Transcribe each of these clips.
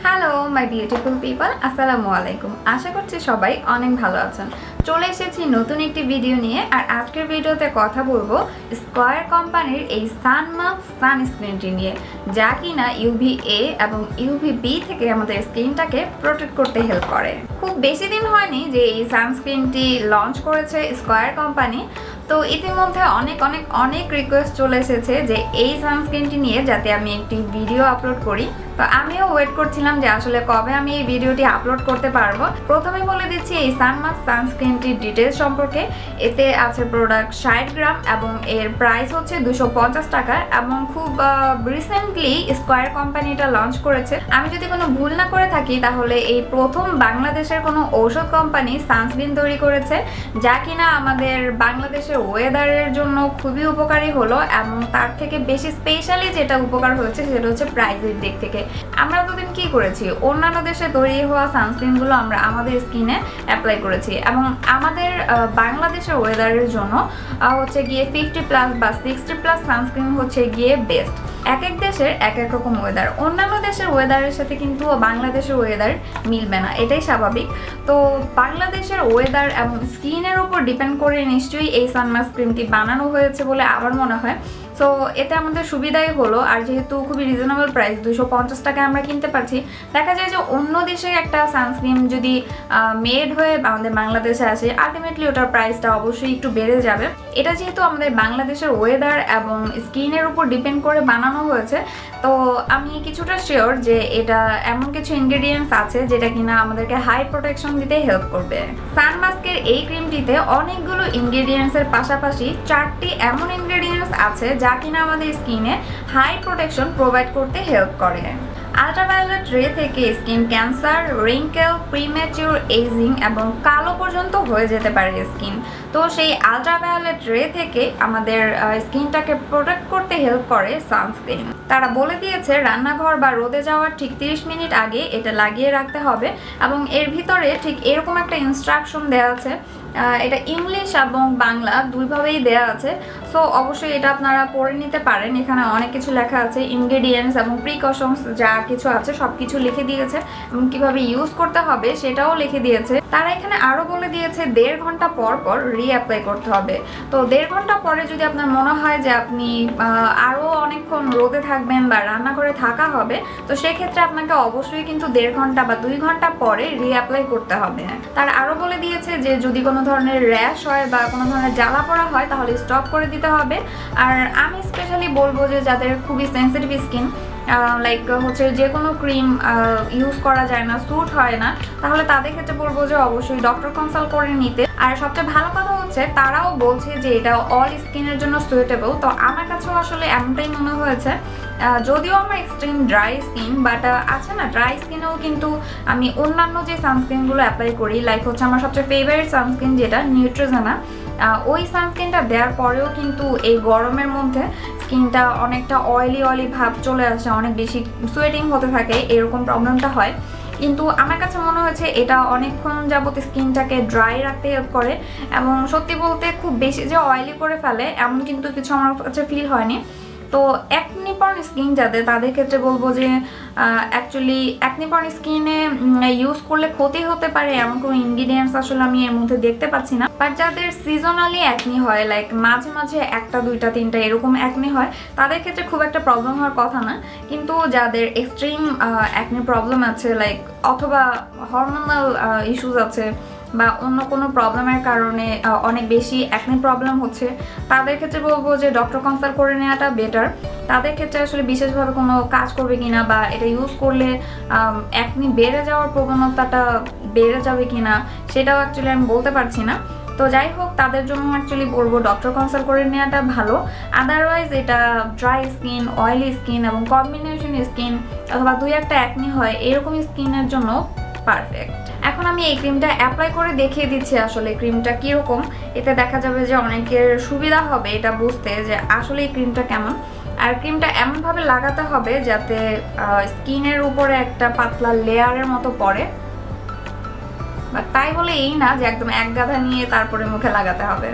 Hello my beautiful people, আসসালামু আলাইকুম। আশা করছি সবাই অনেক ভালো আছেন। চলে এসেছি নতুন একটি ভিডিও নিয়ে। আর আজকের ভিডিওতে কথা বলবো স্কয়ার কোম্পানির এই সানমাস্ক সানস্ক্রিনটি নিয়ে, যা কিনা UVA এবং UVB থেকে আমাদের স্কিনটাকে প্রোটেক্ট করতে হেল্প করে। খুব বেশি দিন হয়নি যে এই সানস্ক্রিনটি লঞ্চ করেছে স্কয়ার কোম্পানি। তো ইতিমধ্যে অনেক রিকোয়েস্ট চলে এসেছে যে এই সানস্ক্রিনটি নিয়ে যাতে আমি একটি ভিডিও আপলোড করি। তো আমিও ওয়েট করছিলাম যে আসলে কবে আমি এই ভিডিওটি আপলোড করতে পারবো। প্রথমে বলে দিচ্ছি এই সানমাস্ক সানস্ক্রিনটির ডিটেলস সম্পর্কে। এতে আছে প্রোডাক্ট 60 গ্রাম এবং এর প্রাইস হচ্ছে 250 টাকা এবং খুব রিসেন্টলি স্কয়ার কোম্পানিটা লঞ্চ করেছে। আমি যদি কোনো ভুল না করে থাকি তাহলে এই প্রথম বাংলাদেশের কোনো ঔষধ কোম্পানি সানস্ক্রিন তৈরি করেছে, যা কিনা আমাদের বাংলাদেশের ওয়েদারের জন্য খুবই উপকারী হলো। এবং তার থেকে বেশি স্পেশালি যেটা উপকার হয়েছে সেটা হচ্ছে প্রাইসের দিক থেকে। আমরা এতদিন কি করেছি, অন্যান্য দেশে তৈরি হওয়া সানস্ক্রিনগুলো আমরা আমাদের স্কিনে অ্যাপ্লাই করেছি এবং আমাদের বাংলাদেশের ওয়েদারের জন্য হচ্ছে গিয়ে 50+ বা 60+ সানস্ক্রিন হচ্ছে গিয়ে বেস্ট। এক এক দেশের এক এক রকম ওয়েদার, অন্যান্য দেশের ওয়েদারের সাথে কিন্তু বাংলাদেশের ওয়েদার মিলবে না, এটাই স্বাভাবিক। তো বাংলাদেশের ওয়েদার এবং স্কিনের উপর ডিপেন্ড করে নিশ্চয়ই এই সানমাস্ক ক্রিমটি বানানো হয়েছে বলে আমার মনে হয়। তো এতে আমাদের সুবিধাই হলো। আর যেহেতু খুবই রিজনেবল প্রাইস, 250 টাকায় আমরা কিনতে পারছি। দেখা যায় যে অন্য দেশে একটা সানস্ক্রিন যদি মেড হয়ে আমাদের বাংলাদেশে আসে, আলটিমেটলি ওটার প্রাইসটা অবশ্যই একটু বেড়ে যাবে। এটা যেহেতু আমাদের বাংলাদেশের ওয়েদার এবং স্কিনের উপর ডিপেন্ড করে বানানো হয়েছে, তো আমি কিছুটা শিওর যে এটা এমন কিছু ইনগ্রেডিয়েন্টস আছে যেটা কিনা আমাদেরকে হাই প্রোটেকশন দিতে হেল্প করবে। সানমাস্কের এই ক্রিমটিতে অনেকগুলো ইনগ্রেডিয়েন্টসের পাশাপাশি 4টি এমন ইনগ্রেডিয়েন্টস আছে যা কিনা আমাদের স্কিনে হাই প্রোটেকশন প্রোভাইড করতে হেল্প করে। আল্ট্রাভায়োলেট রে থেকে skin cancer, wrinkle, premature ageing এবং কালো পর্যন্ত হয়ে যেতে পারে স্কিন। তো সেই আল্ট্রাভায়োলেট রে থেকে আমাদের স্কিনটাকে প্রোটেক্ট করতে হেল্প করে সানস্ক্রিন। তারা বলে দিয়েছে রান্নাঘর বা রোদে যাওয়ার ঠিক 30 মিনিট আগে এটা লাগিয়ে রাখতে হবে এবং এর ভিতরে ঠিক এরকম একটা ইনস্ট্রাকশন দেওয়া আছে। এটা ইংলিশ এবং বাংলা দুইভাবেই দেওয়া আছে। সো অবশ্যই এটা আপনারা পড়ে নিতে পারেন। এখানে অনেক কিছু লেখা আছে, ইনগ্রেডিয়েন্টস এবং প্রিকশনস যা কিছু আছে সব কিছু লিখে দিয়েছে এবং কিভাবে ইউজ করতে হবে সেটাও লিখে দিয়েছে। তারা এখানে আরও বলে দিয়েছে 1.5 ঘন্টা পর পর রিঅ্যাপ্লাই করতে হবে। তো 1.5 ঘন্টা পরে যদি আপনার মনে হয় যে আপনি আরও অনেকক্ষণ রোদে থাকবেন বা রান্নাঘরে থাকা হবে, তো সেক্ষেত্রে আপনাকে অবশ্যই কিন্তু 1.5 ঘন্টা বা 2 ঘন্টা পরে রিঅ্যাপ্লাই করতে হবে। তারা আরও বলে দিয়েছে যে যদি কোনো ধরনের র্যাশ হয় বা কোনো ধরনের জ্বালা পড়া হয় তাহলে স্টপ করে দিতে হবে। আর আমি স্পেশালি বলবো যে যাদের খুবই সেন্সিটিভ স্কিন, লাইক হচ্ছে যে কোনো ক্রিম ইউজ করা যায় না, স্যুট হয় না, তাহলে তাদের ক্ষেত্রে বলবো যে অবশ্যই ডক্টর কনসাল্ট করে নিতে। আর সবচেয়ে ভালো কথা হচ্ছে তারাও বলছে যে এটা অল স্কিনের জন্য সুইটেবল। তো আমার কাছেও আসলে এমনটাই মনে হয়েছে। যদিও আমার এক্সট্রিম ড্রাই স্কিন, বাট আছে না, ড্রাই স্কিনেও কিন্তু আমি অন্যান্য যে সানস্ক্রিনগুলো অ্যাপ্লাই করি, লাইক হচ্ছে আমার সবচেয়ে ফেভারিট সানস্ক্রিন যেটা নিউট্রিজেনা, ওই সানস্ক্রিনটা দেওয়ার পরেও কিন্তু এই গরমের মধ্যে স্কিনটা অনেকটা অয়েলি ভাব চলে আসে, অনেক বেশি সোয়েটিং হতে থাকে, এরকম প্রবলেমটা হয়। কিন্তু আমার কাছে মনে হয়েছে এটা অনেকক্ষণ যাবত স্কিনটাকে ড্রাই রাখতে হেল্প করে এবং সত্যি বলতে খুব বেশি যে অয়েলি করে ফেলে এমন কিন্তু কিছু আমার কাছে ফিল হয়নি। তো অ্যাকনিপন স্কিন যাদের, তাদের ক্ষেত্রে বলবো যে অ্যাকচুয়ালি অ্যাকনিপন স্কিনে ইউজ করলে ক্ষতি হতে পারে এমন কোনো ইনগ্রিডিয়েন্টস আসলে আমি এর মধ্যে দেখতে পাচ্ছি না। বাট যাদের সিজনালি অ্যাকনি হয়, লাইক মাঝে মাঝে 1টা 2টা 3টা এরকম অ্যাকনি হয়, তাদের ক্ষেত্রে খুব একটা প্রবলেম হওয়ার কথা না। কিন্তু যাদের এক্সট্রিম অ্যাকনি প্রবলেম আছে, লাইক অথবা হরমোনাল ইস্যুস আছে বা অন্য কোনো প্রবলেমের কারণে অনেক বেশি অ্যাকনি প্রবলেম হচ্ছে, তাদের ক্ষেত্রে বলবো যে ডক্টর কনসাল্ট করে নেওয়াটা বেটার। তাদের ক্ষেত্রে আসলে বিশেষভাবে কোনো কাজ করবে কিনা বা এটা ইউজ করলে অ্যাকনি বেড়ে যাওয়ার প্রবণতাটা বেড়ে যাবে কিনা সেটাও অ্যাকচুয়ালি আমি বলতে পারছি না। তো যাই হোক, তাদের জন্য অ্যাকচুয়ালি বলবো ডক্টর কনসাল্ট করে নেওয়াটা ভালো। আদারওয়াইজ এটা ড্রাই স্কিন, অয়েলি স্কিন এবং কম্বিনেশন স্কিন অথবা 2-1টা অ্যাকনি হয় এরকম স্কিনের জন্য পারফেক্ট। এখন আমি এই ক্রিমটা অ্যাপ্লাই করে দেখিয়ে দিচ্ছি আসলে ক্রিমটা কীরকম। এতে দেখা যাবে যে অনেকের সুবিধা হবে এটা বুঝতে যে আসলে এই ক্রিমটা কেমন। আর ক্রিমটা এমনভাবে লাগাতে হবে যাতে স্কিনের উপরে একটা পাতলা লেয়ারের মতো পড়ে, বা তাই বলে এই না যে একদম এক গাদা নিয়ে তারপরে মুখে লাগাতে হবে।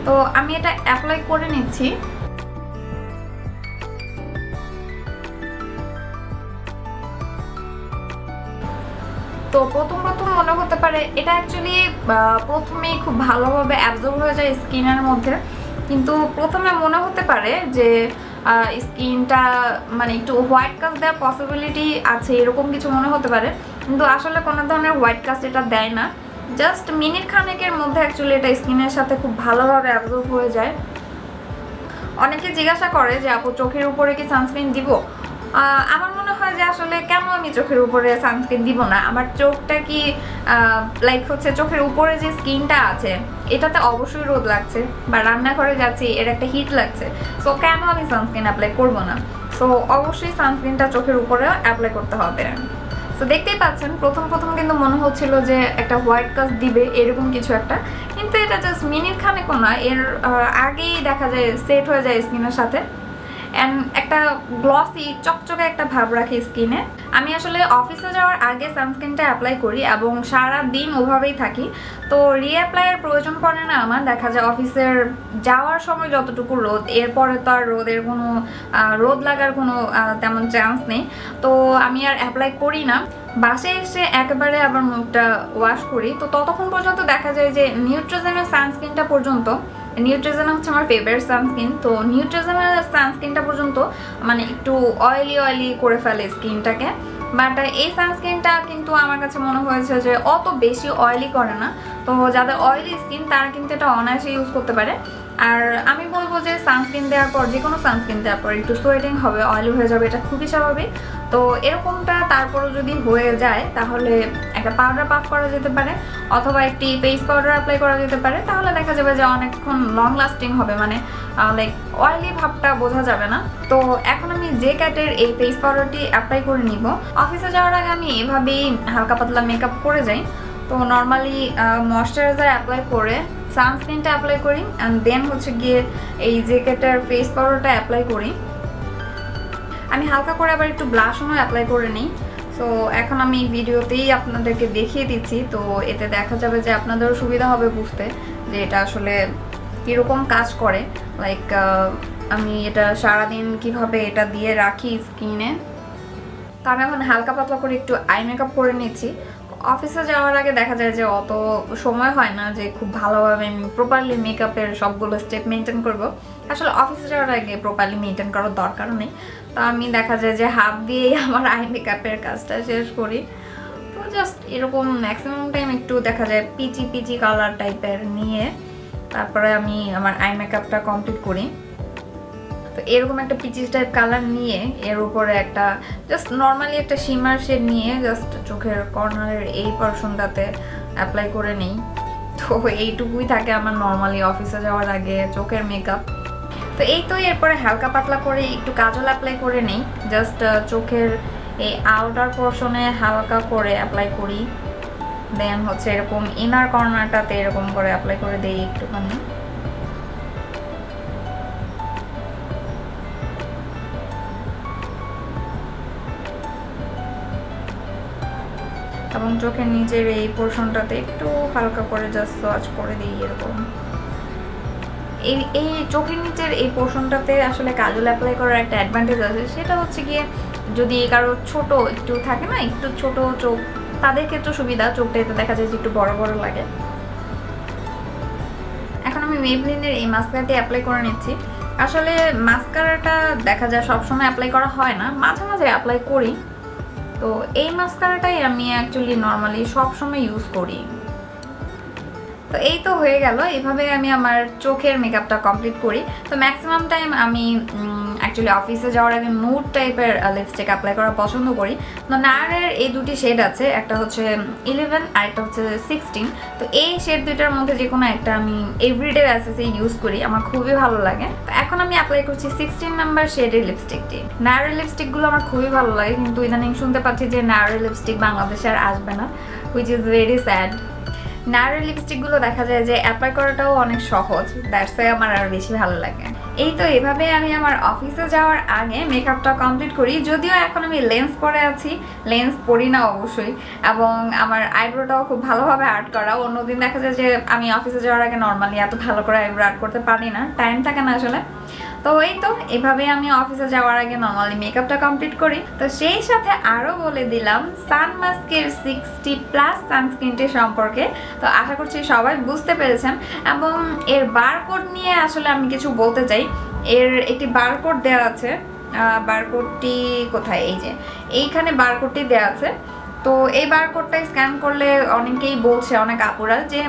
তো আমি এটা অ্যাপ্লাই করে নিচ্ছি। তো প্রথম মনে হতে পারে এটা অ্যাকচুয়ালি প্রথমেই খুব ভালোভাবে অ্যাবজর্ব হয়ে যায় স্কিনের মধ্যে, কিন্তু প্রথমে মনে হতে পারে যে স্কিনটা মানে একটু হোয়াইট কাস্ট দেওয়ার পসিবিলিটি আছে, এরকম কিছু মনে হতে পারে, কিন্তু আসলে কোনো ধরনের হোয়াইট কাস্ট এটা দেয় না। জাস্ট মিনিট খানেকের মধ্যে অ্যাকচুয়ালি এটা স্কিনের সাথে খুব ভালোভাবে অ্যাবজর্ব হয়ে যায়। অনেকে জিজ্ঞাসা করে যে আপু চোখের উপরে কি সানস্ক্রিন দিব? আমার মনে হয় যে আসলে কেন আমি চোখের উপরে সানস্ক্রিন দিব না, আমার চোখটা কি লাইক হচ্ছে চোখের উপরে যে স্কিনটা আছে এটাতে অবশ্যই রোদ লাগছে, বা রান্নাঘরে যাচ্ছি এর একটা হিট লাগছে, সো কেন আমি সানস্ক্রিন অ্যাপ্লাই করবো না? সো অবশ্যই সানস্ক্রিনটা চোখের উপরেও অ্যাপ্লাই করতে হবে। সো দেখতেই পাচ্ছেন প্রথম কিন্তু মনে হচ্ছিল যে একটা হোয়াইট কাস্ট দিবে এরকম কিছু একটা, কিন্তু এটা জাস্ট মিনিট খানেকও না, এর আগেই দেখা যায় সেট হয়ে যায় স্কিনের সাথে, অ্যান্ড একটা গ্লসি চকচকে একটা ভাব রাখে স্কিনে। আমি আসলে অফিসে যাওয়ার আগে সানস্ক্রিনটা অ্যাপ্লাই করি এবং সারা দিন ওভাবেই থাকি, তো রিঅ্যাপ্লাইয়ের প্রয়োজন পড়ে না আমার। দেখা যায় অফিসের যাওয়ার সময় যতটুকু রোদ, এরপরে তো আর রোদ লাগার কোনো তেমন চান্স নেই, তো আমি আর অ্যাপ্লাই করি না। বাসায় এসে একেবারে আবার মুখটা ওয়াশ করি, তো ততক্ষণ পর্যন্ত দেখা যায় যে নিউট্রিজেনের সানস্ক্রিনটা পর্যন্ত, নিউট্রিজেন হচ্ছে আমার ফেভারিট সানস্ক্রিন, তো নিউট্রিজেনের সানস্ক্রিনটা পর্যন্ত মানে একটু অয়েলি করে ফেলে স্কিনটাকে, বাট এই সানস্ক্রিনটা কিন্তু আমার কাছে মনে হয়েছে যে অত বেশি অয়েলি করে না, তো যাদের অয়েলি স্কিন তারা কিন্তু এটা অনায়াসে ইউজ করতে পারে। আর আমি বলবো যে সানস্ক্রিন দেওয়ার পর, যে কোনো সানস্ক্রিন দেওয়ার পর একটু সোয়েটিং হবে, অয়েলি হয়ে যাবে, এটা খুবই স্বাভাবিক। তো এরকমটা তারপরও যদি হয়ে যায় তাহলে একটা পাউডার পাফ করা যেতে পারে, অথবা একটি ফেস পাউডার অ্যাপ্লাই করা যেতে পারে, তাহলে দেখা যাবে যে অনেকক্ষণ লং লাস্টিং হবে, মানে লাইক অয়েলি ভাবটা বোঝা যাবে না। তো এখন আমি যে ক্যাটের এই ফেস পাউডারটি অ্যাপ্লাই করে নিব। অফিসে যাওয়ার আগে আমি এভাবেই হালকা পাতলা মেকআপ করে যাই, তো নর্মালি ময়শ্চারাইজার অ্যাপ্লাই করে সানস্ক্রিনটা অ্যাপ্লাই করি, অ্যান্ড দেন হচ্ছে গিয়ে এই জ্যাকেটের ফেস পাউডারটা অ্যাপ্লাই করি। আমি হালকা করে আবার একটু ব্লাশও অ্যাপ্লাই করে নিই। সো এখন আমি ভিডিওতেই আপনাদেরকে দেখিয়ে দিচ্ছি, তো এতে দেখা যাবে যে আপনাদেরও সুবিধা হবে বুঝতে যে এটা আসলে কীরকম কাজ করে, লাইক আমি এটা সারাদিন কিভাবে এটা দিয়ে রাখি স্কিনে। তো আমি এখন হালকা পাতলা করে একটু আই মেকআপ করে নিচ্ছি। অফিসে যাওয়ার আগে দেখা যায় যে অত সময় হয় না যে খুব ভালোভাবে আমি প্রপারলি মেকআপের সবগুলো স্টেপ মেনটেন করব। আসলে অফিসে যাওয়ার আগে প্রপারলি মেনটেন করার দরকার নেই, তো আমি দেখা যায় যে হাত দিয়েই আমার আই মেকআপের কাজটা শেষ করি। তো জাস্ট এরকম ম্যাক্সিমাম টাইম একটু দেখা যায় পিচি কালার টাইপের নিয়ে তারপরে আমি আমার আই মেকআপটা কমপ্লিট করি। তো এরকম একটা পিচি টাইপ কালার নিয়ে এর উপরে একটা জাস্ট নর্মালি একটা শিমার শেড নিয়ে জাস্ট চোখের কর্নারের এই পোরশনটাতে অ্যাপ্লাই করে নিই। তো এইটুকুই থাকে আমার নর্মালি অফিসে যাওয়ার আগে চোখের মেকআপ। তো এই তো এরপরে হালকা পাতলা করে একটু কাজল অ্যাপ্লাই করে নিই, জাস্ট চোখের এই আউটার পোরশনে হালকা করে অ্যাপ্লাই করি, দেন হচ্ছে এরকম ইনার কর্নারটাতে এরকম করে অ্যাপ্লাই করে দিই একটুখানি। এবং চোখের নিচের এই পোরশনটাতে একটু হালকা করে জাস্ট সোয়াচ করে দিই এরকম। এই চোখের নিচের এই পোরশনটাতে আসলে কাজল অ্যাপ্লাই করার একটা অ্যাডভান্টেজ আছে, সেটা হচ্ছে গিয়ে যদি কারো ছোট একটু থাকে না, একটু ছোট চোখ, তাদের ক্ষেত্রে সুবিধা, চোখটা এতে দেখা যায় যে একটু বড় লাগে। এখন আমি মেবলিনের এই মাস্কারাটি অ্যাপ্লাই করে নিচ্ছি। আসলে মাস্কারাটা দেখা যায় সবসময় অ্যাপ্লাই করা হয় না, মাঝে মাঝে অ্যাপ্লাই করি। তো এই মাস্কারাটাই আমি অ্যাকচুয়ালি নর্মালি সবসময় ইউজ করি। তো এই তো হয়ে গেল, এইভাবে আমি আমার চোখের মেকআপটা কমপ্লিট করি। তো ম্যাক্সিমাম টাইম আমি অ্যাকচুয়ালি অফিসে যাওয়ার আগে নুড টাইপের লিপস্টিক অ্যাপ্লাই করা পছন্দ করি। তো নায়ারের এই দুটি শেড আছে, একটা হচ্ছে 11 আর একটা হচ্ছে 16। তো এই শেড দুইটার মধ্যে যে কোনো একটা আমি এভরিডে বেসিসে ইউজ করি, আমার খুবই ভালো লাগে। তো এখন আমি অ্যাপ্লাই করছি 16 নাম্বার শেডের লিপস্টিকটি। নায়ারের লিপস্টিকগুলো আমার খুবই ভালো লাগে, কিন্তু ইদানিং শুনতে পাচ্ছি যে নায়ারের লিপস্টিক বাংলাদেশে আর আসবে না, হুইচ ইজ ভেরি স্যাড। নায়ারের লিপস্টিকগুলো দেখা যায় যে অ্যাপ্লাই করাটাও অনেক সহজ, দ্যাটস ওয়াই আমার আরও বেশি ভালো লাগে। এই তো এভাবে আমি আমার অফিসে যাওয়ার আগে মেকআপটা কমপ্লিট করি। যদিও এখন আমি লেন্স পরে আছি, লেন্স পরি না অবশ্যই, এবং আমার আইব্রোটাও খুব ভালোভাবে আর্ট করা। অন্যদিন দেখা যায় যে আমি অফিসে যাওয়ার আগে নর্মালি এত ভালো করে আইব্রো আর্ট করতে পারি না, টাইম থাকে না আসলে। তো তো এই তো এভাবে আমি অফিসে যাওয়ার আগে নর্মালি মেকআপটা কমপ্লিট করি। তো সেই সাথে আরও বলে দিলাম সানমাস্কের 60+ সানস্ক্রিনটি সম্পর্কে। তো আশা করছি সবাই বুঝতে পেরেছেন এবং এর বারকোড নিয়ে আসলে আমি কিছু বলতে চাই। এর একটি বারকোড দেওয়া আছে, বারকোডটি কোথায়, এই যে এইখানে বারকোডটি দেওয়া আছে। তো এই বারকোডটা স্ক্যান করলে অনেকেই বলছে, অনেক আপুরা, যে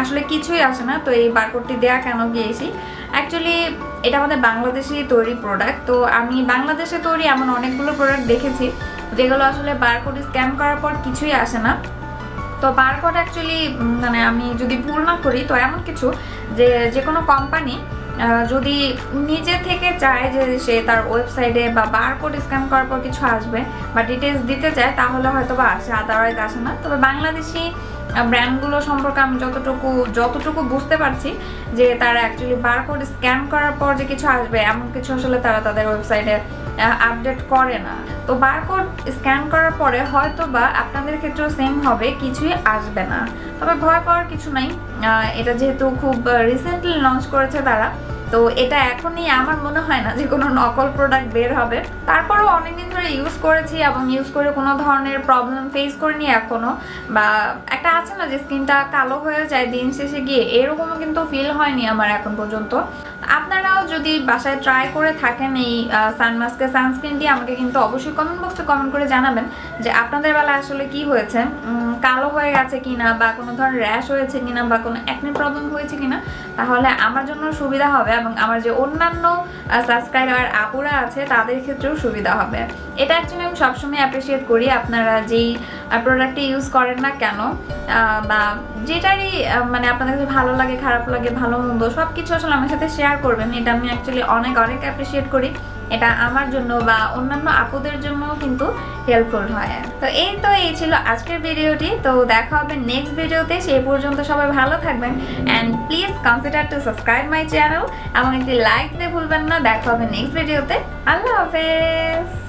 আসলে কিছুই আসে না, তো এই বারকোডটি দেয়া কেন গিয়েছি। অ্যাকচুয়ালি এটা আমাদের বাংলাদেশি তৈরি প্রোডাক্ট। তো আমি বাংলাদেশে তৈরি এমন অনেকগুলো প্রোডাক্ট দেখেছি যেগুলো আসলে বারকোড স্ক্যান করার পর কিছুই আসে না। তো বারকোড অ্যাকচুয়ালি মানে আমি যদি ভুল না করি তো এমন কিছু যে কোনো কোম্পানি যদি নিজে থেকে চায় যে সে তার ওয়েবসাইটে বা বারকোড স্ক্যান করার পর কিছু আসবে বা ডিটেলস দিতে চায় তাহলে হয়তো বা আসে, আদারওয়াইজ আসে না। তবে বাংলাদেশি ব্র্যান্ডগুলো সম্পর্কে আমি যতটুকু বুঝতে পারছি যে তারা অ্যাকচুয়ালি বারকোড স্ক্যান করার পর যে কিছু আসবে এমন কিছু আসলে তারা তাদের ওয়েবসাইটে আপডেট করে না। তো বারকোড স্ক্যান করার পরে হয়তো বা আপনাদের ক্ষেত্রেও সেম হবে, কিছুই আসবে না। তবে ভয় পাওয়ার কিছু নাই, এটা যেহেতু খুব রিসেন্টলি লঞ্চ করেছে তারা, তো এটা এখনই আমার মনে হয় না যে কোনো নকল প্রোডাক্ট বের হবে। তারপরেও অনেকদিন ধরে ইউজ করেছি এবং ইউজ করে কোনো ধরনের প্রবলেম ফেস করিনি এখনো, বা একটা আছে না যে স্কিনটা কালো হয়ে যায় দিন শেষে গিয়ে, এরকমও কিন্তু ফিল হয়নি আমার এখন পর্যন্ত। আপনারাও যদি বাসায় ট্রাই করে থাকেন এই সানমাস্কের সানস্ক্রিনটি, আমাকে কিন্তু অবশ্যই কমেন্ট বক্সে কমেন্ট করে জানাবেন যে আপনাদের বেলা আসলে কি হয়েছে, কালো হয়ে গেছে কিনা, বা কোনো ধরনের র্যাশ হয়েছে কিনা, বা কোনো অ্যাকনে প্রবলেম হয়েছে কিনা। তাহলে আমার জন্য সুবিধা হবে এবং আমার যে অন্যান্য সাবস্ক্রাইবার আপুরা আছে তাদের ক্ষেত্রেও সুবিধা হবে। এটা অ্যাকচুয়ালি আমি সবসময় অ্যাপ্রিসিয়েট করি, আপনারা যেই প্রোডাক্টটি ইউজ করেন না কেন বা যেটারই মানে আপনাদের কাছে ভালো লাগে, খারাপ লাগে, ভালো মন্দ সব কিছু আসলে আমার সাথে শেয়ার করবেন। এটা আমি অ্যাকচুয়ালি অনেক অ্যাপ্রিসিয়েট করি। এটা আমার জন্য বা অন্যান্য আপুদের জন্য কিন্তু হেল্পফুল হয়। তো এই ছিল আজকের ভিডিওটি। তো দেখা হবে নেক্সট ভিডিওতে, সেই পর্যন্ত সবাই ভালো থাকবেন and please consider to subscribe my channel এবং একটি লাইক দিতে ভুলবেন না। দেখা হবে নেক্সট ভিডিওতে। আল্লাহ হাফেজ।